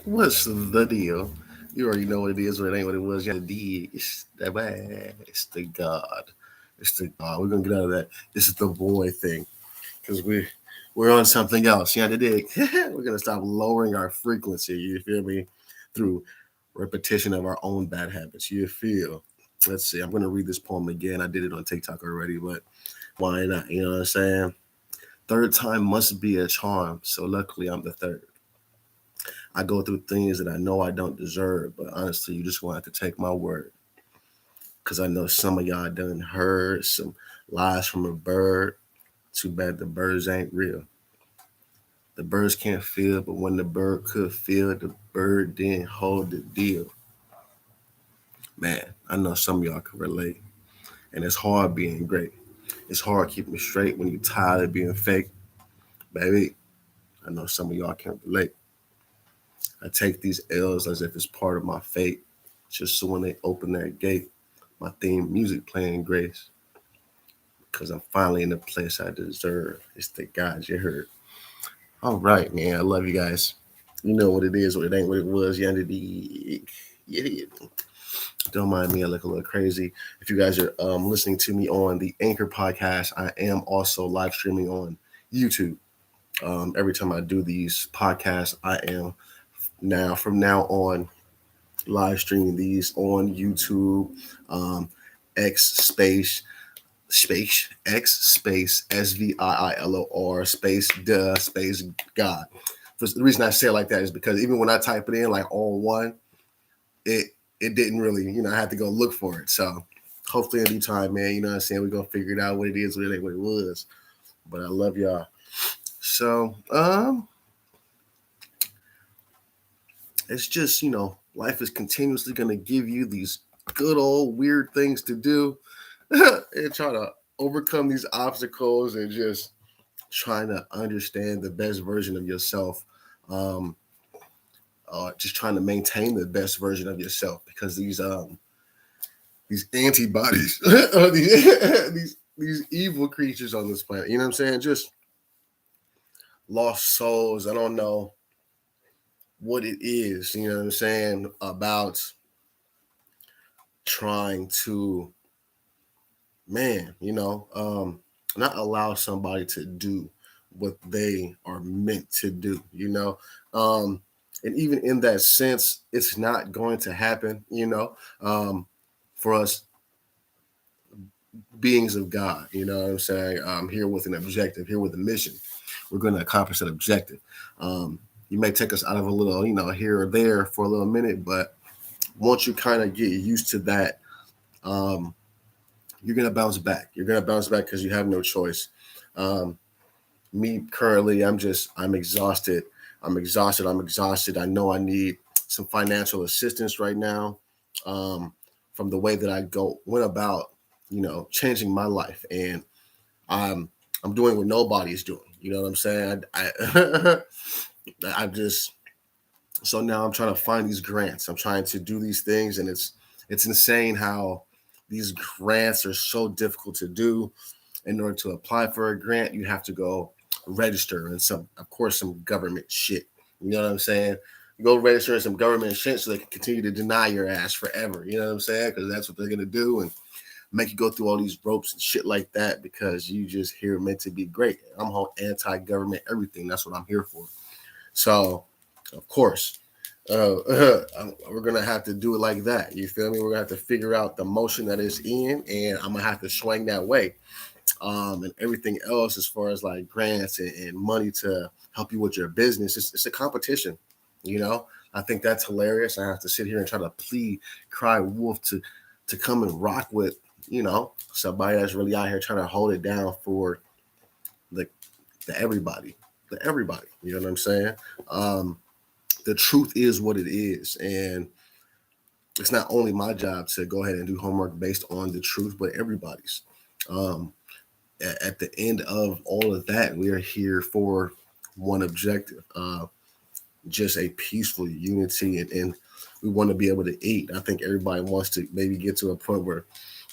What's the deal? You already know what it is, or it ain't what it was. You know the it's the man, it's the God, it's the God. We're gonna get out of that. This is the boy thing because we're on something else. You know the dig. We're gonna stop lowering our frequency. You feel me? Through repetition of our own bad habits. You feel? Let's see. I'm gonna read this poem again. I did it on TikTok already, but why not? You know what I'm saying? Third time must be a charm. So luckily, I'm the third. I go through things that I know I don't deserve, but honestly, you just want to take my word. Because I know some of y'all done heard some lies from a bird. Too bad the birds ain't real. The birds can't feel, but when the bird could feel, the bird didn't hold the deal. Man, I know some of y'all can relate. And it's hard being great. It's hard keeping straight when you're tired of being fake. Baby, I know some of y'all can relate. I take these L's as if it's part of my fate. Just so when they open that gate, my theme music playing grace. Because I'm finally in the place I deserve. It's the guys you heard. All right, man. I love you guys. You know what it is, what it ain't, what it was. Yeah. Don't mind me. I look a little crazy. If you guys are listening to me on the Anchor podcast, I am also live streaming on YouTube. Every time I do these podcasts, I am from now on live streaming these on YouTube, um, X space X space SVIILOR space space God. For the reason I say it like that is because even when I type it in like all one, it it didn't really, I had to go look for it. So hopefully in due time, man, you know what I'm saying, we're gonna figure it out what it is, what it ain't, what it was. But I love y'all. So it's just, life is continuously gonna give you these good old weird things to do and try to overcome these obstacles and just trying to understand the best version of yourself. Um, just trying to maintain the best version of yourself because these antibodies, these evil creatures on this planet. You know what I'm saying? Just lost souls. I don't know what it is. You know what I'm saying about trying to, man. Not allow somebody to do what they are meant to do. Um, and even in that sense, it's not going to happen. For us beings of God. You know what I'm saying? Here with an objective, here with a mission. We're going to accomplish that objective. You may take us out of a little, here or there for a little minute, but once you kind of get used to that, um, you're going to bounce back. You're going to bounce back because you have no choice. Um, Me currently, I'm exhausted. I'm exhausted. I know I need some financial assistance right now, from the way that went about, changing my life, and I'm I'm doing what nobody's doing. You know what I'm saying? I just so now I'm trying to find these grants. I'm trying to do these things, and it's insane how these grants are so difficult to do. In order to apply for a grant, you have to go register and some government shit. You know what I'm saying? You go register in some government shit so they can continue to deny your ass forever. You know what I'm saying? Because that's what they're gonna do and make you go through all these ropes and shit like that because you just here meant to be great. I'm whole anti-government everything. That's what I'm here for. So, of course, we're gonna have to do it like that. You feel me? We're gonna have to figure out the motion that it's in, and I'm gonna have to swing that way. And everything else as far as like grants and money to help you with your business. It's a competition, you know. I think that's hilarious. I have to sit here and try to plead, cry wolf to come and rock with, somebody that's really out here trying to hold it down for the the everybody, the everybody. You know what I'm saying? Um, the truth is what it is, and it's not only my job to go ahead and do homework based on the truth, but everybody's. Um, at the end of all of that, we are here for one objective, just a peaceful unity, and we want to be able to eat. I think everybody wants to maybe get to a point where,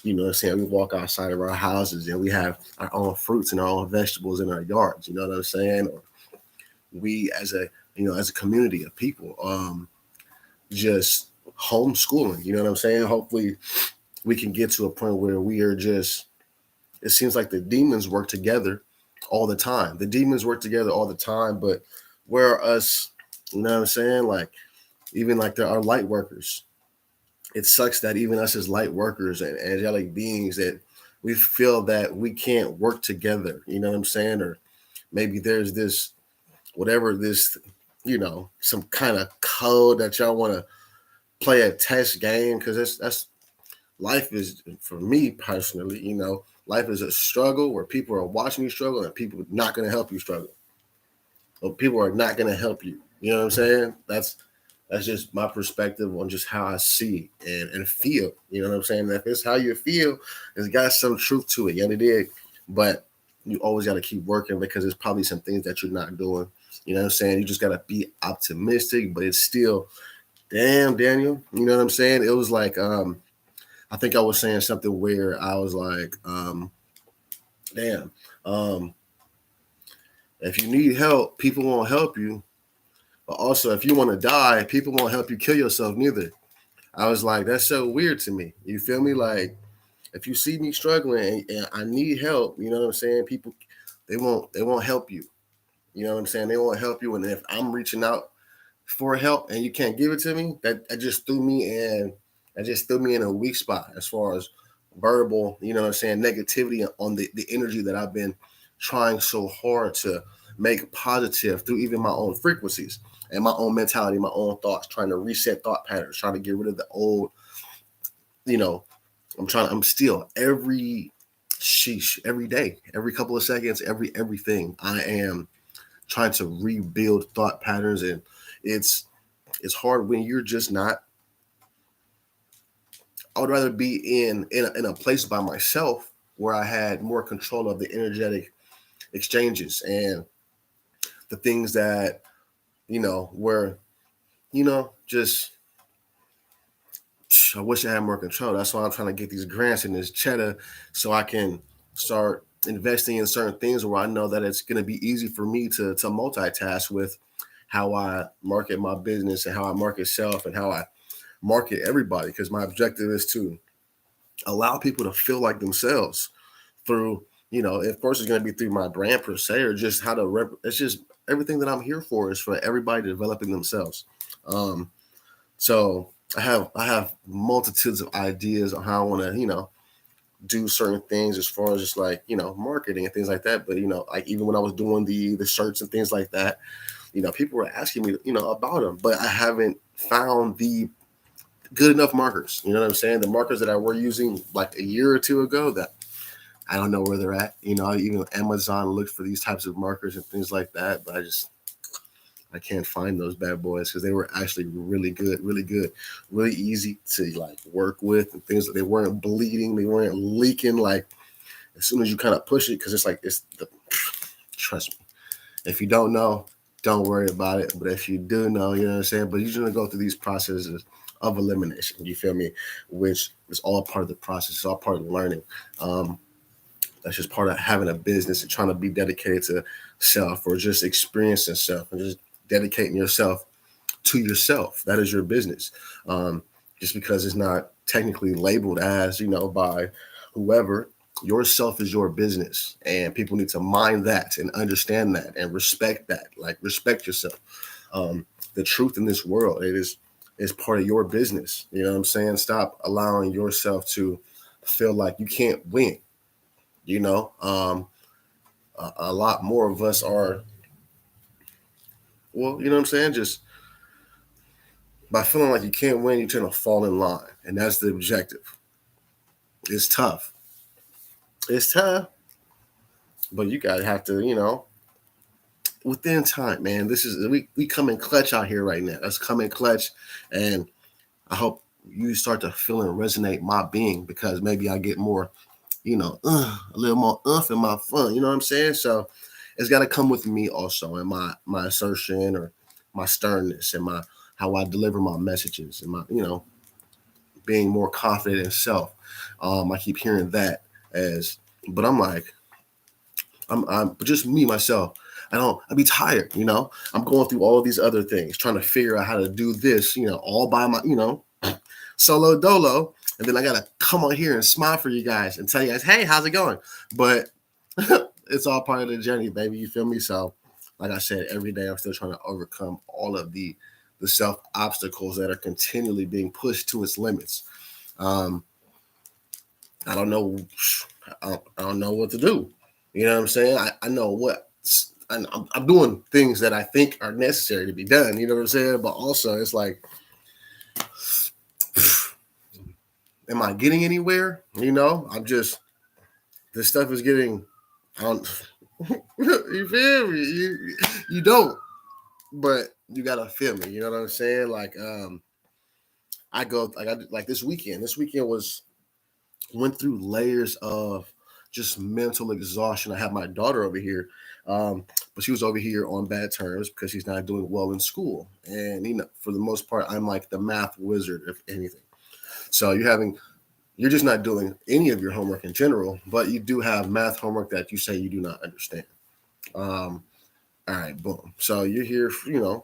what I'm saying, we walk outside of our houses and we have our own fruits and our own vegetables in our yards. You know what I'm saying? Or we as a as a community of people, just homeschooling. You know what I'm saying? Hopefully, we can get to a point where we are just. It seems like the demons work together all the time. The demons work together all the time, but where are us? You know what I'm saying? Like even like there are light workers. It sucks that even us as light workers and angelic beings that we feel that we can't work together. You know what I'm saying? Or maybe there's this whatever this, some kind of code that y'all want to play a test game because that's life is for me personally. Life is a struggle where people are watching you struggle and people are not going to help you struggle. Or people are not going to help you. You know what I'm saying? That's just my perspective on just how I see and feel. You know what I'm saying? If it's how you feel, it's got some truth to it. Yeah, it did. But you always got to keep working because there's probably some things that you're not doing. You know what I'm saying? You just got to be optimistic, but it's still, damn, Daniel. You know what I'm saying? It was like, I think I was saying something where I was like, damn, um, if you need help, people won't help you. But also, if you want to die, people won't help you kill yourself neither. I was like, that's so weird to me. You feel me? Like, if you see me struggling and I need help, you know what I'm saying? People, they won't help you. You know what I'm saying? They won't help you. And if I'm reaching out for help and you can't give it to me, that just threw me in a weak spot as far as verbal, you know what I'm saying, negativity on the energy that I've been trying so hard to make positive through even my own frequencies and my own mentality, my own thoughts, trying to reset thought patterns, trying to get rid of the old, you know, I'm still every day, every couple of seconds, everything. I am trying to rebuild thought patterns and it's it's hard when you're just not. I would rather be in a place by myself where I had more control of the energetic exchanges and the things that were just I wish I had more control. That's why I'm trying to get these grants and this cheddar so I can start investing in certain things where I know that it's going to be easy for me to multitask with how I market my business and how I market self and how I market everybody because my objective is to allow people to feel like themselves through, at first it's going to be through my brand per se or just how to it's just everything that I'm here for is for everybody developing themselves. So I have multitudes of ideas on how I want to, do certain things as far as just like, marketing and things like that. But, like even when I was doing the shirts and things like that, people were asking me, about them, but I haven't found the good enough markers. You know what I'm saying? The markers that I were using like a year or two ago that I don't know where they're at. Even Amazon looked for these types of markers and things like that, but I can't find those bad boys because they were actually really good, really easy to like work with and things that they weren't bleeding, they weren't leaking. Like as soon as you kind of push it, because trust me. If you don't know, don't worry about it. But if you do know, you know what I'm saying. But you're gonna go through these processes of elimination. You feel me? Which is all part of the process. It's all part of the learning. That's just part of having a business and trying to be dedicated to self or just experiencing self and just dedicating yourself to yourself. That is your business. Just because it's not technically labeled as, by whoever, yourself is your business. And people need to mind that and understand that and respect that. Like respect yourself. The truth in this world, it is part of your business. You know what I'm saying? Stop allowing yourself to feel like you can't win. A lot more of us are, well, you know what I'm saying? Just by feeling like you can't win, you tend to fall in line. And that's the objective. It's tough. It's tough. But you gotta have to, within time, man. This is we come in clutch out here right now. Let's come in clutch. And I hope you start to feel and resonate my being because maybe I get more, a little more in my fun. You know what I'm saying? So it's got to come with me also and my assertion or my sternness and my how I deliver my messages and my being more confident in self. I keep hearing that but I'm like I'm just me myself. I'd be tired, I'm going through all of these other things, trying to figure out how to do this, all by my, solo dolo. And then I got to come on here and smile for you guys and tell you guys, hey, how's it going? But it's all part of the journey, baby. You feel me? So, like I said, every day I'm still trying to overcome all of the self obstacles that are continually being pushed to its limits. I don't know. I don't know what to do. You know what I'm saying? I know what. I'm doing things that I think are necessary to be done. You know what I'm saying? But also, it's like, am I getting anywhere? I'm just, this stuff is getting, I don't, you feel me? You don't, but you gotta feel me. You know what I'm saying? Like, like this weekend. This weekend went through layers of just mental exhaustion. I have my daughter over here, but she was over here on bad terms because she's not doing well in school. And for the most part, I'm like the math wizard, if anything. So you're just not doing any of your homework in general, but you do have math homework that you say you do not understand. All right, boom. So you're here, we're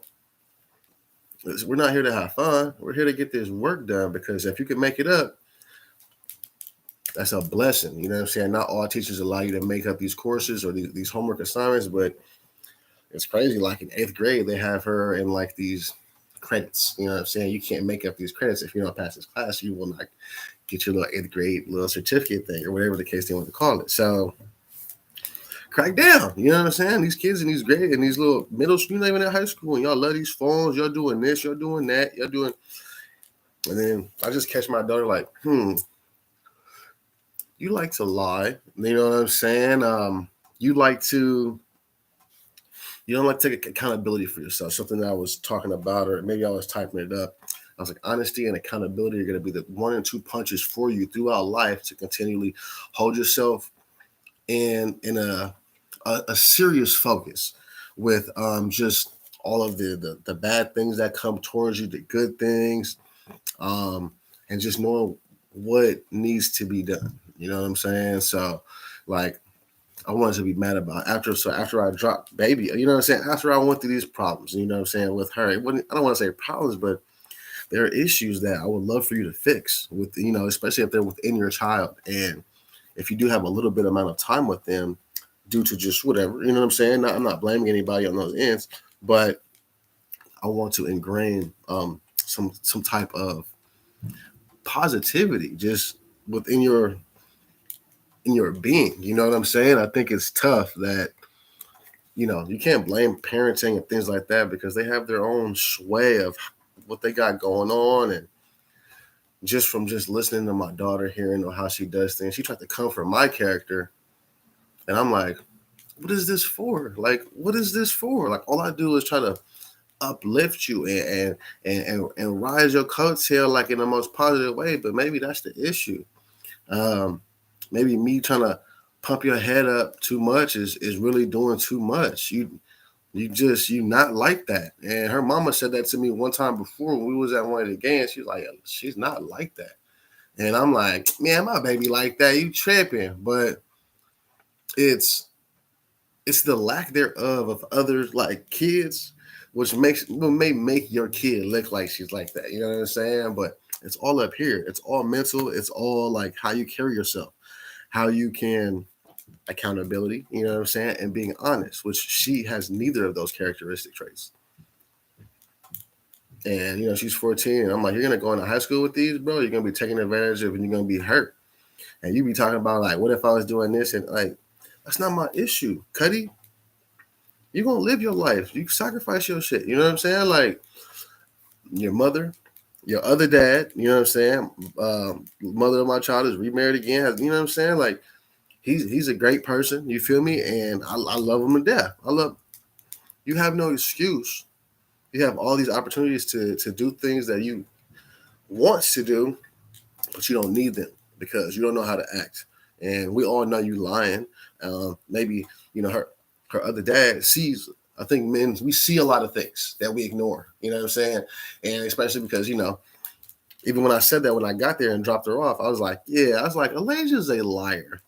not here to have fun. We're here to get this work done, because if you can make it up, that's a blessing. You know what I'm saying? Not all teachers allow you to make up these courses or these homework assignments, but it's crazy. Like in 8th grade, they have her in like these credits. You know what I'm saying? You can't make up these credits. If you don't pass this class, you will not get your little 8th grade little certificate thing or whatever the case they want to call it. So crack down. You know what I'm saying? These kids in these grade and these little middle school, not even in high school, and y'all love these phones. Y'all doing this, y'all doing that, y'all doing. And then I just catch my daughter like, you like to lie. You know what I'm saying? You don't like to take accountability for yourself. Something that I was talking about, or maybe I was typing it up. I was like, honesty and accountability are going to be the 1 and 2 punches for you throughout life to continually hold yourself in a serious focus with just all of the bad things that come towards you, the good things, and just knowing what needs to be done. You know what I'm saying? So, like, I wanted to be mad about after I dropped baby. You know what I'm saying? After I went through these problems, you know what I'm saying, with her. I don't want to say problems, but there are issues that I would love for you to fix with, especially if they're within your child. And if you do have a little bit amount of time with them due to just whatever, you know what I'm saying? I'm not blaming anybody on those ends, but I want to ingrain some type of positivity just within your being. You know what I'm saying? I think it's tough that, you can't blame parenting and things like that, because they have their own sway of what they got going on. And just from just listening to my daughter, hearing how she does things, she tried to comfort my character. And I'm like, what is this for? Like, what is this for? Like, all I do is try to uplift you and rise your coattail, like, in the most positive way. But maybe that's the issue. Maybe me trying to pump your head up too much is really doing too much. You not like that. And her mama said that to me one time before when we was at one of the games. She's like, she's not like that. And I'm like, man, my baby like that. You tripping. But it's the lack thereof of other like kids, which may make your kid look like she's like that. You know what I'm saying? But it's all up here. It's all mental. It's all like how you carry yourself, how you can accountability, you know what I'm saying, and being honest, which she has neither of those characteristic traits. And she's 14, and I'm like, you're gonna go into high school with these, bro? You're gonna be taken advantage of, and you're gonna be hurt. And you be talking about like, what if I was doing this? And like, that's not my issue, Cuddy. You're gonna live your life. You sacrifice your shit. You know what I'm saying? Like, your mother, your other dad, you know what I'm saying? Mother of my child is remarried again. You know what I'm saying? Like, he's a great person. You feel me? And I love him to death. You have no excuse. You have all these opportunities to do things that you want to do, but you don't need them because you don't know how to act. And we all know you lying. Maybe, her other dad sees, I think men, we see a lot of things that we ignore, you know what I'm saying? And especially because, even when I said that, when I got there and dropped her off, I was like, Elijah's a liar.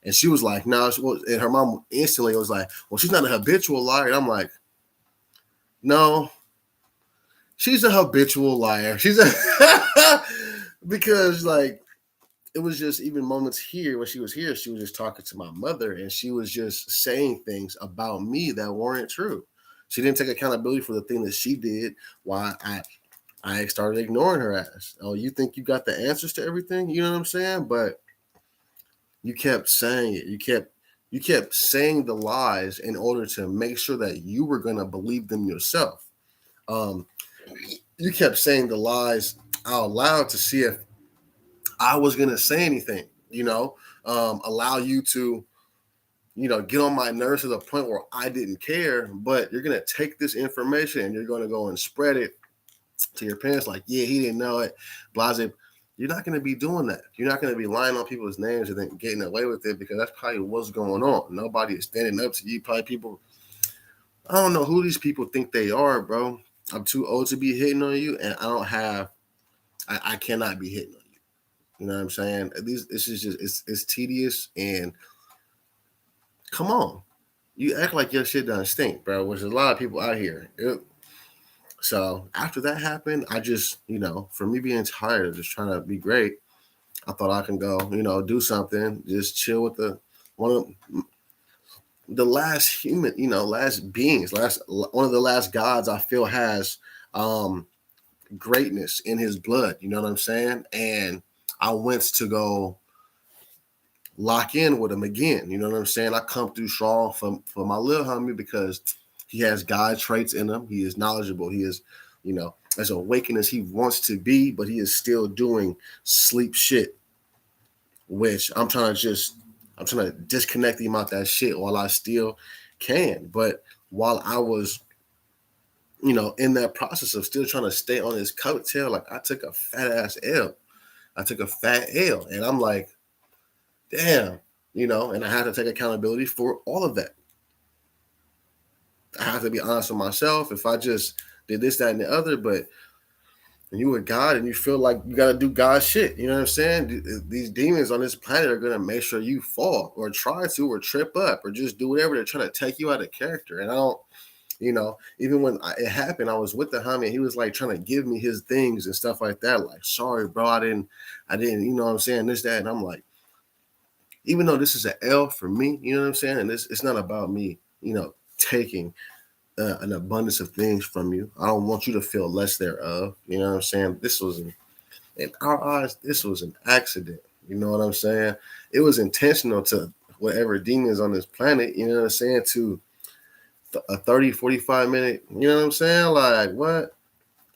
And she was like, no, and her mom instantly was like, well, she's not a habitual liar. And I'm like, no, she's a habitual liar. She's a because like it was just even moments here when she was here, she was just talking to my mother and she was just saying things about me that weren't true. She didn't take accountability for the thing that she did. Why I started ignoring her ass. Oh, you think you got the answers to everything? You know what I'm saying? But you kept saying it. You kept saying the lies in order to make sure that you were gonna believe them yourself. Um, you kept saying the lies out loud to see if I was gonna say anything. Allow you to get on my nerves to the point where I didn't care. But you're gonna take this information and you're gonna go and spread it to your parents, like, yeah, he didn't know it. Blase. You're not gonna be doing that. You're not gonna be lying on people's names and then getting away with it because that's probably what's going on. Nobody is standing up to you. Probably people. I don't know who these people think they are, bro. I'm too old to be hitting on you, and I don't have. I cannot be hitting on you. You know what I'm saying? At least this is just it's tedious and come on. You act like your shit doesn't stink, bro. Which is a lot of people out here. So after that happened, I just, for me being tired of just trying to be great, I thought I can go, do something, just chill with one of the last human, last beings, one of the last gods I feel has greatness in his blood. You know what I'm saying? And I went to go lock in with him again. You know what I'm saying? I come through strong for my little homie because he has God traits in him. He is knowledgeable. He is, as awakened as he wants to be, but he is still doing sleep shit, which I'm trying to disconnect him out that shit while I still can. But while I was, in that process of still trying to stay on his coattail, like I took a fat ass L. I took a fat L. And I'm like, damn, and I had to take accountability for all of that. I have to be honest with myself. If I just did this, that, and the other, but you were God and you feel like you got to do God shit. You know what I'm saying? These demons on this planet are going to make sure you fall or try to or trip up or just do whatever. They're trying to take you out of character. And I don't, even when it happened, I was with the homie and he was like trying to give me his things and stuff like that. Like, sorry, bro, I didn't, you know what I'm saying? This, that. And I'm like, even though this is an L for me, you know what I'm saying? And it's not about me, taking an abundance of things from you. I don't want you to feel less thereof. You know what I'm saying? This was, in our eyes, this was an accident. You know what I'm saying? It was intentional to whatever demons on this planet, you know what I'm saying, to a 30, 45 minute, you know what I'm saying? Like, what?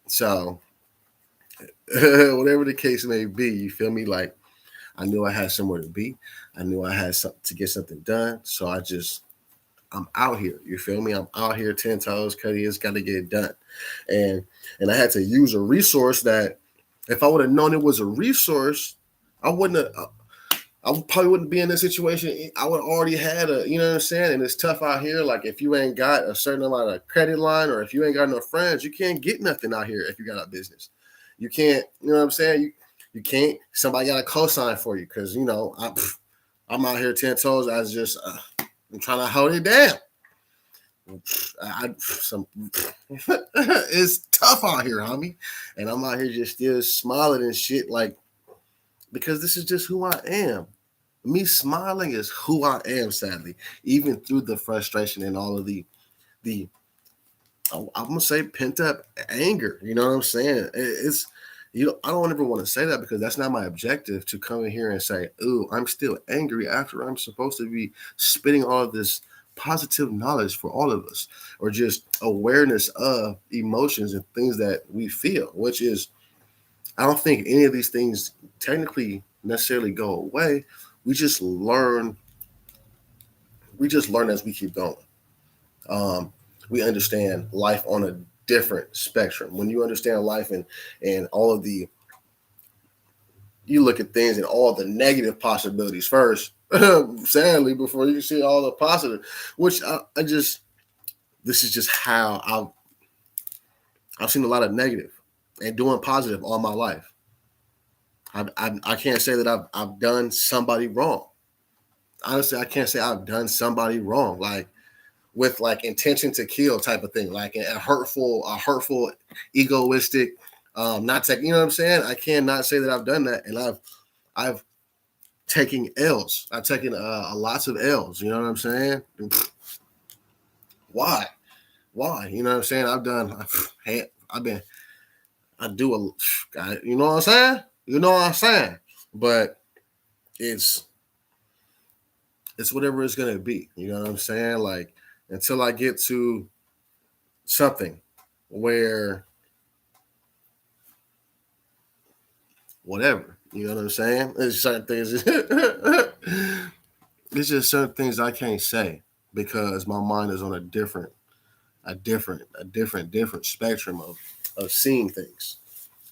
So, whatever the case may be, you feel me? Like, I knew I had somewhere to be. I knew I had to get something done. So I'm out here. You feel me? I'm out here 10 toes, Cuddy. It's got to get it done. And I had to use a resource that if I would have known it was a resource, I probably wouldn't be in this situation. I would already had you know what I'm saying? And it's tough out here. Like if you ain't got a certain amount of credit line or if you ain't got no friends, you can't get nothing out here if you got a business. You can't, you know what I'm saying? You can't, somebody got a cosign for you because, I'm out here 10 toes. I'm trying to hold it down. It's tough out here, homie. And I'm out here just still smiling and shit, like, because this is just who I am. Me smiling is who I am, sadly, even through the frustration and all of the I'm gonna say pent up anger. You know what I'm saying? It's I don't ever want to say that because that's not my objective to come in here and say, "Ooh, I'm still angry," after I'm supposed to be spitting all of this positive knowledge for all of us, or just awareness of emotions and things that we feel. Which is, I don't think any of these things technically necessarily go away. We just learn. We just learn as we keep going. Um, we understand life on a different spectrum. When you understand life and all of the, you look at things and all the negative possibilities first, sadly, before you see all the positive, which I just, this is just how I've seen a lot of negative and doing positive all my life. I can't say that I've done somebody wrong. honestly, I can't say I've done somebody wrong, like with like intention to kill type of thing, like a hurtful, egoistic, not tech. You know what I'm saying? I cannot say that I've done that, and I've taken L's. I've taken lots of L's. You know what I'm saying? Why? Why? You know what I'm saying? I've been, I do you know what I'm saying? You know what I'm saying? But it's it's whatever it's gonna be. You know what I'm saying? Like until I get to something where whatever. You know what I'm saying? There's certain things. It's just certain things I can't say because my mind is on a different spectrum of seeing things,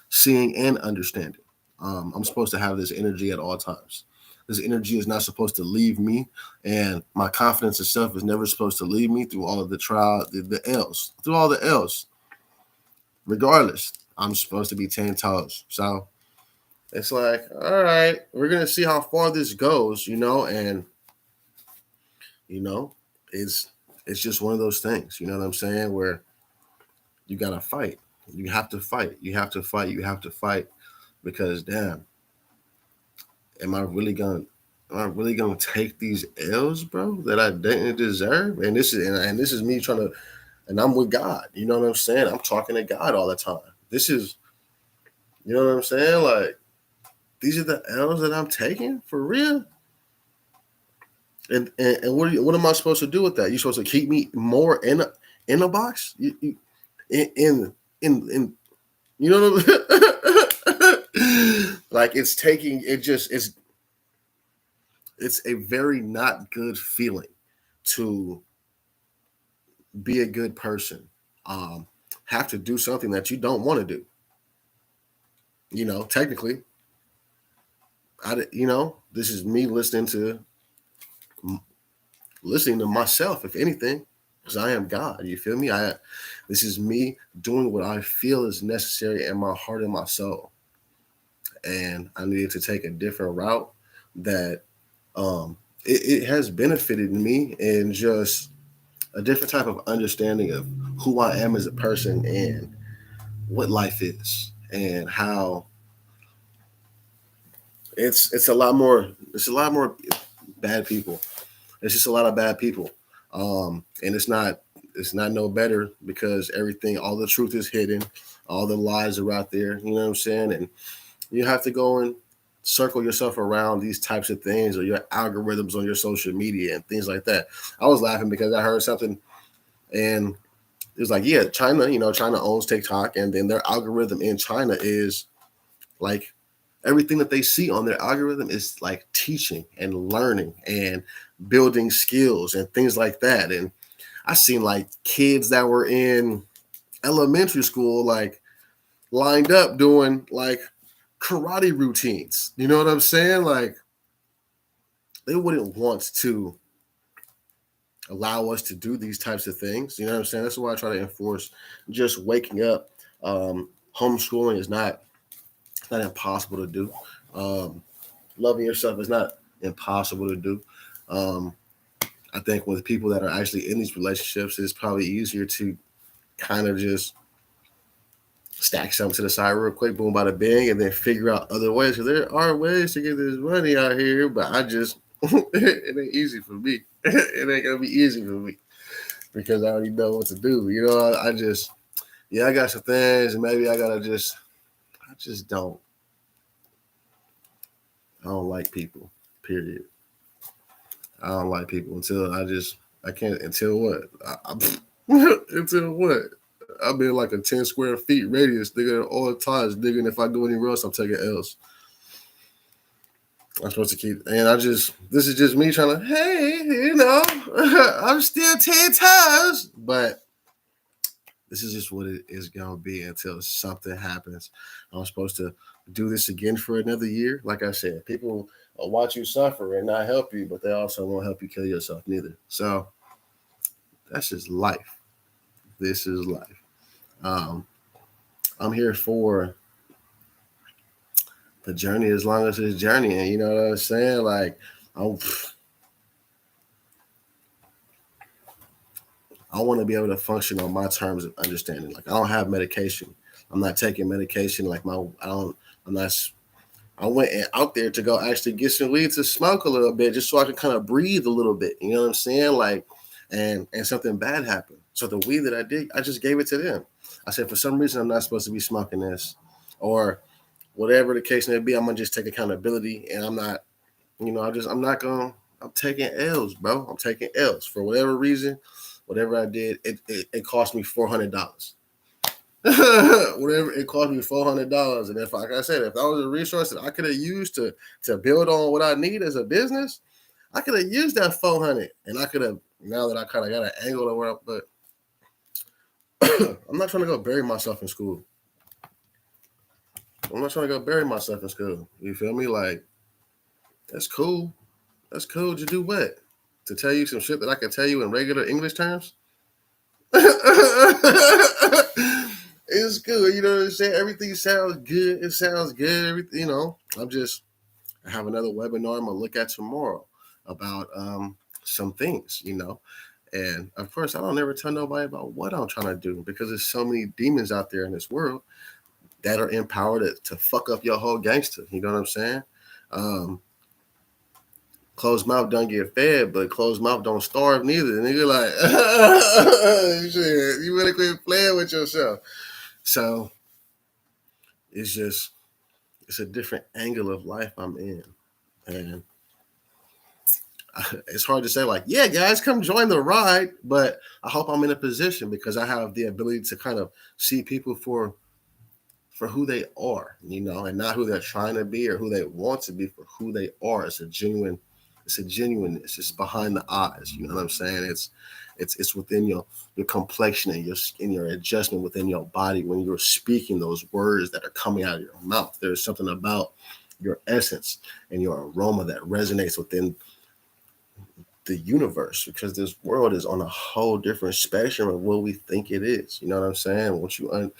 seeing and understanding. I'm supposed to have this energy at all times. This energy is not supposed to leave me, and my confidence itself is never supposed to leave me through all of the trial, the L's, through all the L's. Regardless, I'm supposed to be 10 toes. So it's like, all right, we're gonna see how far this goes, and you know, it's it's just one of those things, you know what I'm saying, where you gotta fight. You have to fight. You have to fight. You have to fight because damn, am I really gonna am I really gonna take these L's, bro, that I didn't deserve? And this is me trying to, and I'm with God. You know what I'm saying? I'm talking to God all the time. This is, you know what I'm saying? Like these are the L's that I'm taking for real. And what am I supposed to do with that? You supposed to keep me more in a box? In you know what like it's taking it just it's a very not good feeling to be a good person. Have to do something that you don't want to do. Technically, this is me listening to myself, if anything, because I am God. You feel me? This is me doing what I feel is necessary in my heart and my soul, and I needed to take a different route that it has benefited me in just a different type of understanding of who I am as a person and what life is and how it's a lot more bad people. It's just a lot of bad people. And it's not no better because all the truth is hidden, all the lies are out there, you know what I'm saying? And you have to go and circle yourself around these types of things or your algorithms on your social media and things like that. I was laughing because I heard something and it was like, yeah, China owns TikTok, and then their algorithm in China is like everything that they see on their algorithm is like teaching and learning and building skills and things like that. And I seen like kids that were in elementary school, like lined up doing like karate routines. You know what I'm saying? Like they wouldn't want to allow us to do these types of things. You know what I'm saying? That's why I try to enforce just waking up. Homeschooling is not impossible to do. Loving yourself is not impossible to do. Um, I think with people that are actually in these relationships, it's probably easier to kind of just stack something to the side real quick, boom, bada bing, and then figure out other ways. Because there are ways to get this money out here, but it ain't easy for me. It ain't gonna be easy for me because I already know what to do. Yeah, I got some things, and maybe I just don't like people. Period. I don't like people I can't until what? Until what? I've been like a 10 square feet radius, nigga, all the times, nigga. And if I go anywhere else, I'm taking L's. I'm supposed to keep, and this is just me trying to, hey, I'm still 10 times, but this is just what it is going to be until something happens. I'm supposed to do this again for another year. Like I said, people will watch you suffer and not help you, but they also won't help you kill yourself neither. So that's just life. This is life. Um, I'm here for the journey as long as it's journeying. You know what I'm saying? Like, I'm, I want to be able to function on my terms of understanding. Like I don't have medication. I'm not taking medication. Like I don't. I'm not. I went out there to go actually get some weed to smoke a little bit, just so I can kind of breathe a little bit. You know what I'm saying? Like, and something bad happened. So the weed that I did, I just gave it to them. I said, for some reason, I'm not supposed to be smoking this, or whatever the case may be. I'm gonna just take accountability, and I'm not. I'm not gonna. I'm taking L's, bro. I'm taking L's for whatever reason. Whatever I did, it cost me $400. Whatever it cost me $400, and if, like I said, if that was a resource that I could have used to build on what I need as a business, I could have used that 400, and I could have, now that I kind of got an angle of where, but I'm not trying to go bury myself in school. I'm not trying to go bury myself in school. You feel me? Like, that's cool. That's cool. To do what? To tell you some shit that I can tell you in regular English terms? It's good. You know what I'm saying? Everything sounds good. It sounds good. Everything, I have another webinar I'm going to look at tomorrow about some things, And of course, I don't ever tell nobody about what I'm trying to do, because there's so many demons out there in this world that are empowered to fuck up your whole gangster. You know what I'm saying? Closed mouth don't get fed, but closed mouth don't starve neither. And you're like, shit, you better quit playing with yourself. So it's a different angle of life I'm in. And it's hard to say, like, yeah, guys, come join the ride. But I hope I'm in a position, because I have the ability to kind of see people for who they are, and not who they're trying to be or who they want to be, for who they are. It's a genuineness. It's behind the eyes. You know what I'm saying? It's within your complexion and your adjustment within your body when you're speaking those words that are coming out of your mouth. There's something about your essence and your aroma that resonates within the universe, because this world is on a whole different spectrum of what we think it is. You know what I'm saying?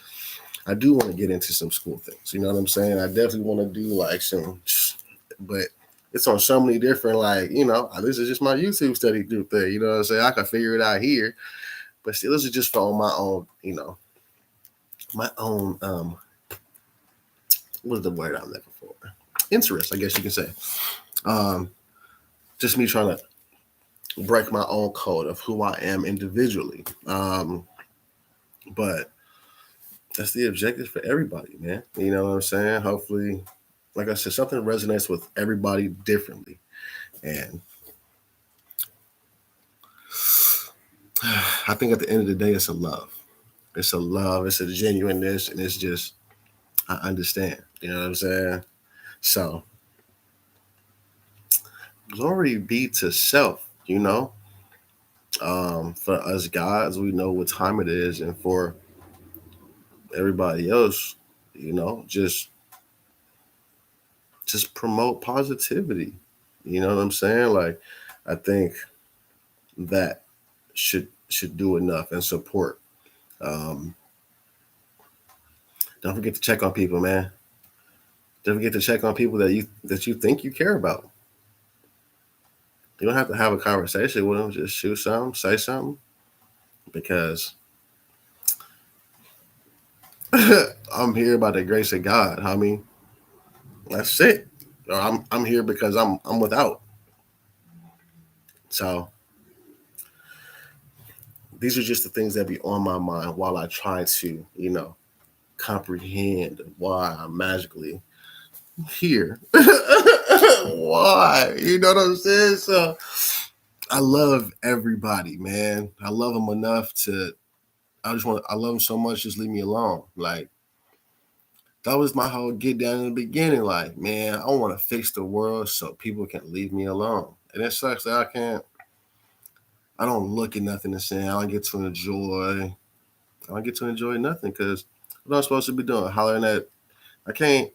I do want to get into some school things. You know what I'm saying? I definitely want to do like but it's on so many different, this is just my YouTube study group thing. You know what I'm saying? I can figure it out here, but still, this is just for my own, my own, what's the word I'm looking for? Interest, I guess you can say. Just me trying to break my own code of who I am individually. But that's the objective for everybody, man. You know what I'm saying? Hopefully, like I said, something resonates with everybody differently. And I think at the end of the day, it's a love. It's a love. It's a genuineness. And it's just, I understand. You know what I'm saying? So, glory be to self, For us guys, we know what time it is. And for everybody else, just promote positivity. You know what I'm saying? Like, I think that should do enough, and support. Don't forget to check on people, man. Don't forget to check on people that you think you care about. You don't have to have a conversation with them. Just shoot something, say something, because I'm here by the grace of God, homie. That's it. Or I'm here because I'm without. So these are just the things that be on my mind while I try to, comprehend why I'm magically here. Why? You know what I'm saying? So I love everybody, man. I love them enough I love them so much, just leave me alone. Like, that was my whole get down in the beginning. Like, man, I want to fix the world so people can leave me alone. And it sucks that I don't look at nothing and say, I don't get to enjoy nothing, because what I'm supposed to be doing? Hollering at, I can't.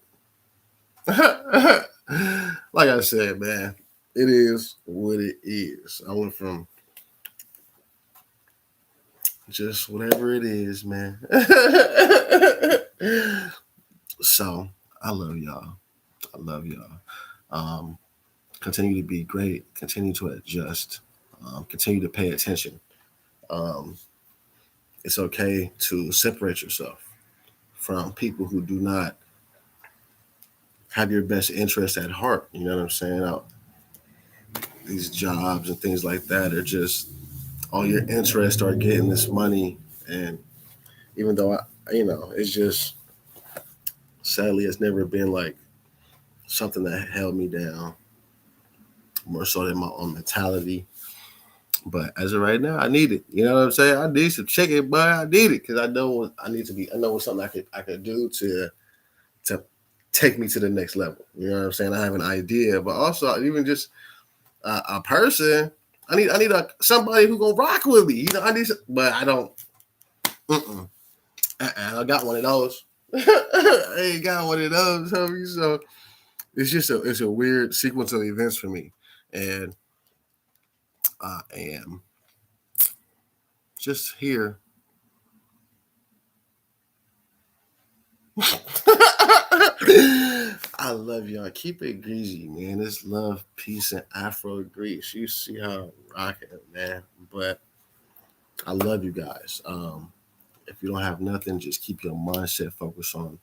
Like I said, man, it is what it is. I went from just whatever it is, man. So I love y'all. I love y'all. Continue to be great. Continue to adjust. Continue to pay attention. it's okay to separate yourself from people who do not have your best interest at heart. You know what I'm saying? These jobs and things like that are just all your interests are getting this money. And even though it's just sadly, it's never been like something that held me down more so than my own mentality. But as of right now, I need it. You know what I'm saying? I need some chicken, but I need it because I know what I need to be. I know what's something I could do to take me to the next level. You know what I'm saying? I have an idea, but also even just a person. I need somebody who gonna rock with me. I need, but I don't. I got one of those. I ain't got one of those, homie. So it's a weird sequence of events for me, and I am just here. I love y'all. Keep it greasy, man. It's love, peace, and Afro grease. You see how I'm rocking it, man. But I love you guys. If you don't have nothing, just keep your mindset focused on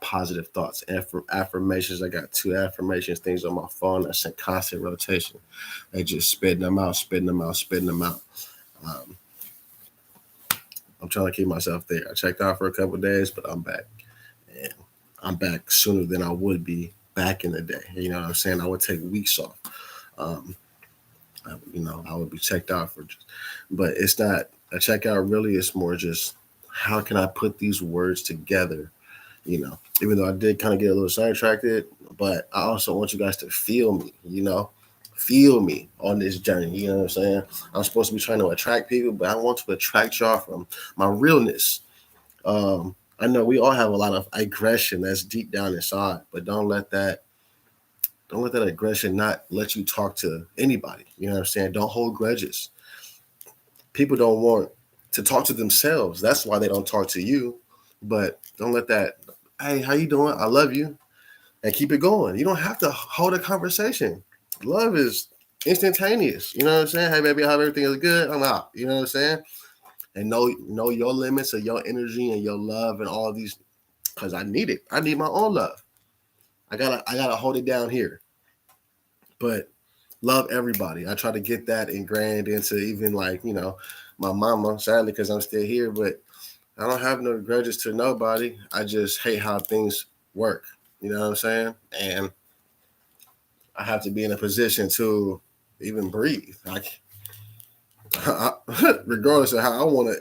positive thoughts. Affirmations. I got 2 affirmations things on my phone that's in constant rotation. They just spitting them out, spitting them out, spitting them out. Um, I'm trying to keep myself there. I checked out for a couple of days, but I'm back. And I'm back sooner than I would be back in the day. You know what I'm saying? I would take weeks off. Um, I would be checked out but it's not a checkout really. It's more just how can I put these words together? Even though I did kind of get a little sidetracked, but I also want you guys to feel me, feel me on this journey. You know what I'm saying? I'm supposed to be trying to attract people, but I want to attract y'all from my realness. I know we all have a lot of aggression that's deep down inside, but don't let that aggression not let you talk to anybody. You know what I'm saying? Don't hold grudges. People don't want to talk to themselves. That's why they don't talk to you. But don't let that, hey, how you doing? I love you. And keep it going. You don't have to hold a conversation. Love is instantaneous. You know what I'm saying? Hey, baby, I hope everything is good. I'm out. You know what I'm saying? And know your limits of your energy and your love and all these, because I need it. I need my own love. I gotta hold it down here. But love everybody. I try to get that ingrained into even my mama, sadly, because I'm still here, but I don't have no grudges to nobody. I just hate how things work. You know what I'm saying? And I have to be in a position to even breathe. Regardless of how I want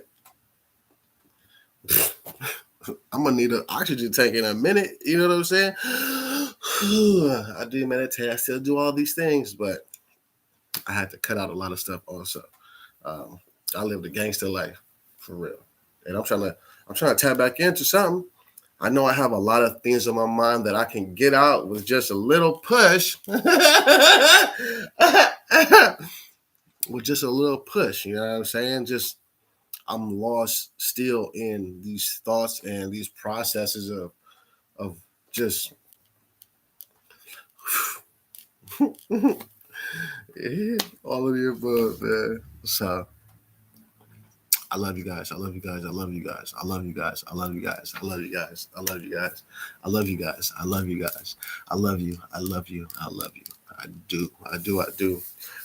to, I'm gonna need an oxygen tank in a minute. You know what I'm saying? I do meditate. I still do all these things, but I had to cut out a lot of stuff also. Um, I lived a gangster life for real, and I'm trying to tap back into something. I know I have a lot of things in my mind that I can get out with just a little push. With just a little push, you know what I'm saying? Just I'm lost still in these thoughts and these processes of just all of the above, man. So I love you guys. I love you guys. I love you guys. I love you guys. I love you guys. I love you guys. I love you guys. I love you guys. I love you guys. I love you. I love you. I love you. I do. I do. I do.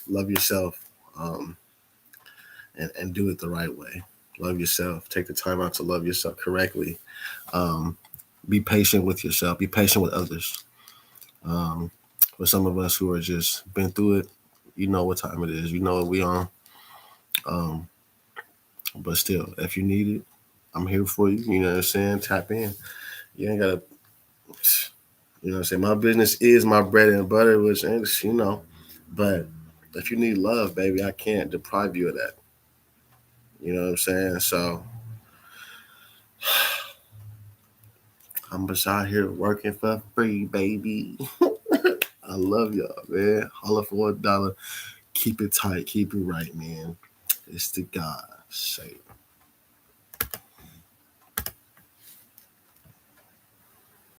Love yourself. Um, and do it the right way. Love yourself. Take the time out to love yourself correctly. Um, be patient with yourself. Be patient with others. Um, for some of us who are just been through it, you know what time it is. You know what we on. Um, but still, if you need it, I'm here for you. You know what I'm saying? Tap in. You ain't gotta. You know what I'm saying? My business is my bread and butter, which ain't But if you need love, baby, I can't deprive you of that. You know what I'm saying? So I'm just out here working for free, baby. I love y'all, man. Holla for $1. Keep it tight. Keep it right, man. It's the God say.